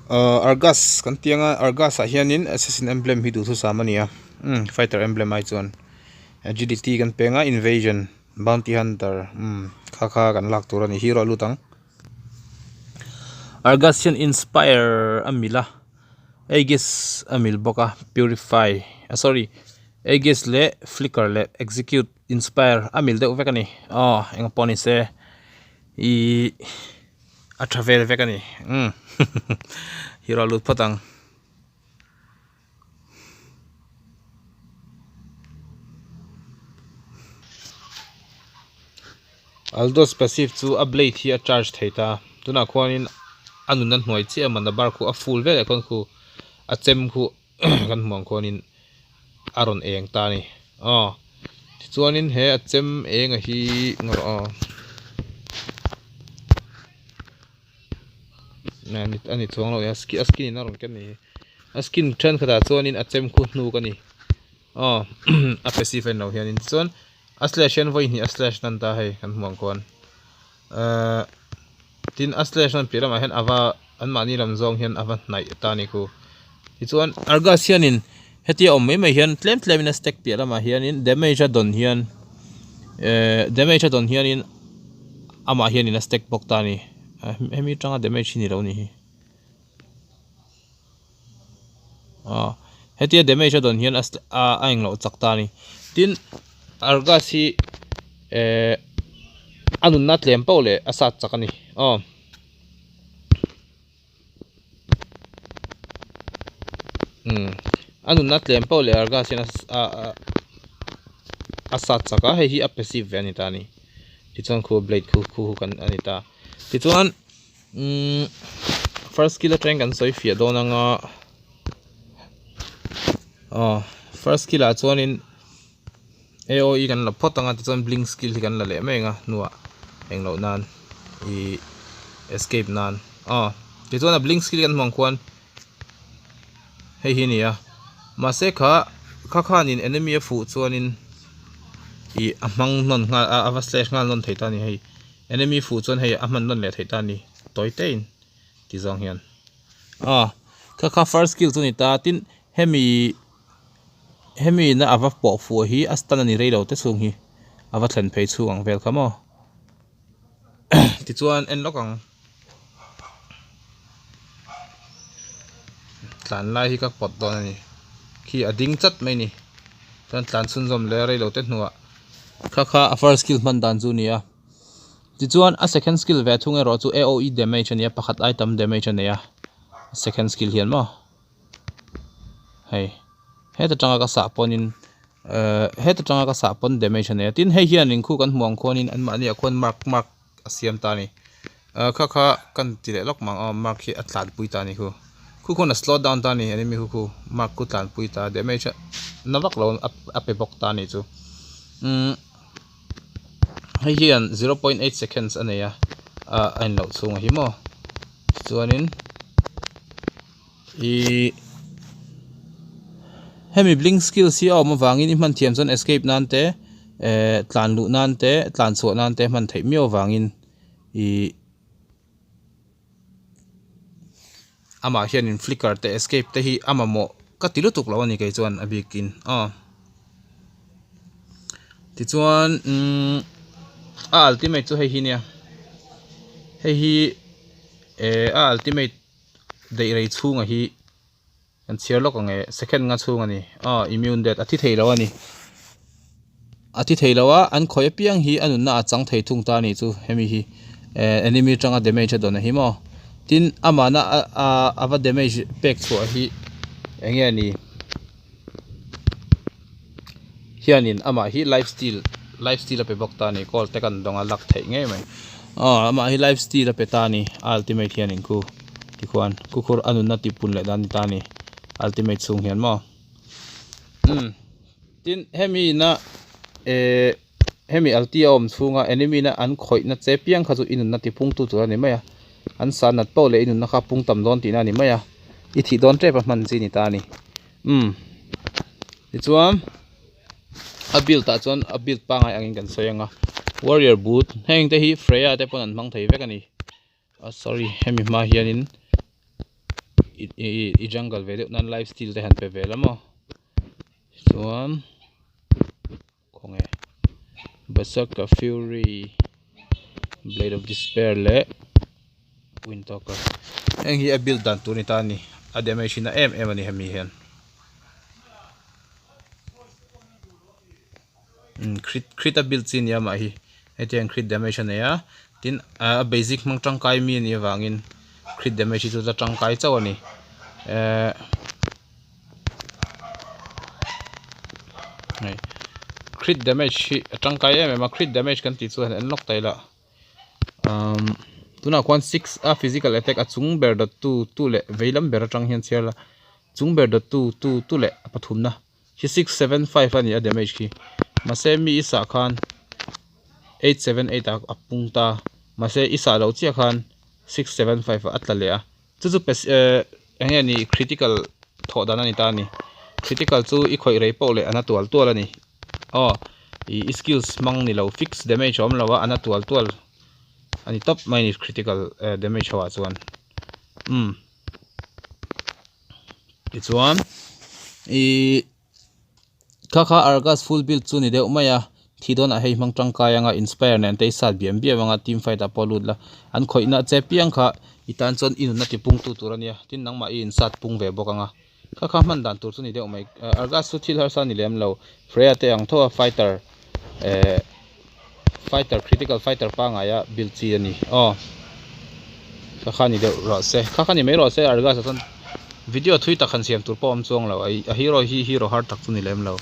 Argus kan tianga Argus a hianin assassin emblem hi du thu samania fighter emblem ai chuan agility kan penga invasion bounty hunter kha kan lak tur ani hero lutang Argusian inspire amila Aegis amil boka purify sorry Aegis le flicker le execute inspire amil de vekani eng poni se I a travel vekani hero lut patang Aldos passive chu a blade hi a charge theita tuna khwanin anunan hnoi che amana bar khu a full ve kon khu a chem khu kan hmang khwanin aron eng ta ni chuanin he a chem eng a hi ngor nani ani chuang lo ya skin na ron ken ni a skin than khada chuanin a chem khu hnu ka ni a passive no hianin chuan a slash en voi ni a slash nan ta hei kan hmang khwan tin a slash nan pirama hen ava an mani lam zong hian ava nai ta ni khu ti chuan Argus hianin hetia om mai hian tlem in a stack pirama hianin damage a don hian in ama hian in a stack bok ta ni hemi tanga damage ni lo ni hi hetia damage a don hian a eng lo chak ta ni tin Argus hi anun na tlem pau le asat chakani anun na tlem pau le Argus hian asat chaka hi a passive ani ta ni ti chuan khu blade khu kan ani ta ti chuan first skill a train kan soi fia don anga first skill a chuan in AOE kan la photanga ti chuan blink skill hi kan la le menga nuwa englo nan I escape nan ti chuan a blink skill kan mong kwan hei hi ni ma se kha nin enemy a fu chuan in I amang non nga ava slash nga non theita ni hei enemy fu chuan hei aman non le theita ni toitein ti zong hian kha first skill chu ni ta tin hemi na ava po fu hi astan ani reilo te chung hi ava thlen phei chu ang vel khamo ti chuan en lokang tlan lai hi ka pot don ani khi ading chat mai ni tan tlan chun zom le reilo te hnuwa kha a first skill man dan chu nia ti chuan a second skill ve thunge ro chu AOE damage ania pakhat item damage ania second skill hian mo hei heta tanga ka sa ponin heta tanga ka sa pon damage ania tin hei hian in khu kan hmuang khonin an ma ni a khon mark asiam ta ni kha kan ti le lok mang mark hi atlan pui ta ni khu khona slow down ta ni enemy khu mark ku tlan pui ta damage nawak lo ape bok ta ni chu hei hian 0.8 seconds ania ain lo chunga hi mo chuanin hemi blink skill si awm awangin I man thiam chon escape nan te tlan lu nan te tlan chaw nan te man thei mi awangin ama hian in flicker te escape te hi ama mo ka tilu tuk lo ani ke chuan abikin ti chuan ultimate chu hei hi nia hei hi ultimate dei rei chunga hi an chiar lok ange second nga chunga ni immune death athi thei lo ani athi thei lawa an khoi piang hi anun na achang thei thung ta ni chu hemi hi enemy tanga damage don hi mo tin amana ava damage pack chu hi enge ani hianin ama hi lifesteal pe bok ta ni call te kan donga lak thei nge mai ama hi lifesteal pe ta ni ultimate hianin ku ti khuan kukhur anun na ti pun le dan ta ni ultimate chung hian mo tin hemi na hemi alti om chunga enemy na an khoi na che piang kha chu inun na ti pung tu chu ani maya an san nat paw le inun na kha pung tam don ti na ni maya I thi don tre pa man chi ni ta ni ti chuan a build ta chuan a build pa ngai angin kan soyanga warrior boot heng te hi freya te pon an mang thei vek ani sorry hemi ma hianin i jungle ve deuh nan lifesteal te han pe ve lamo chuan khonge Berserker Fury Blade of Despair le Windtalker eng hi a build dan tu ni ta ni a damage na em ani hemi hian crit a build chin ya ma hi etiang crit damage na ya tin a basic mang tangkai mi ni wangin crit damage chu ta tangkai chaw ani crit damage hi tangkai em ma crit damage kan ti chuan unlock taila tuna kwan 6 a physical attack a chung ber dot 2 le veilam ber atang hian chela chung ber dot 2 le pathum na hi 675 ani a damage ki mase mi isa khan 878 a pungta mase isa lo chia khan 675 atla le a chu enge ni critical tho dana ni ta ni critical chu i khoi rei po le ana tual ani i skills mang ni lo fix damage om lawa ana tual ani top minus critical damage hawa chuan chuan i kha Argus full build chu ni deuh maya thidon a hei mang tangkai anga inspire nen te sat biam anga team fight a polut la an khoina che piang kha itan chon inun na ti pung tu turania tin nangma in sat pung ve bok anga kha man dan tur chu ni deuh mai Argus chu thil har sa ni lem lo freya te ang tho fighter fighter critical fighter pa nga ya build chi ani kha ni deuh ro se kha ni mai ro se Argus asan video thui ta khan siam tur pom chong lo a hero hero har tak chu ni lem lo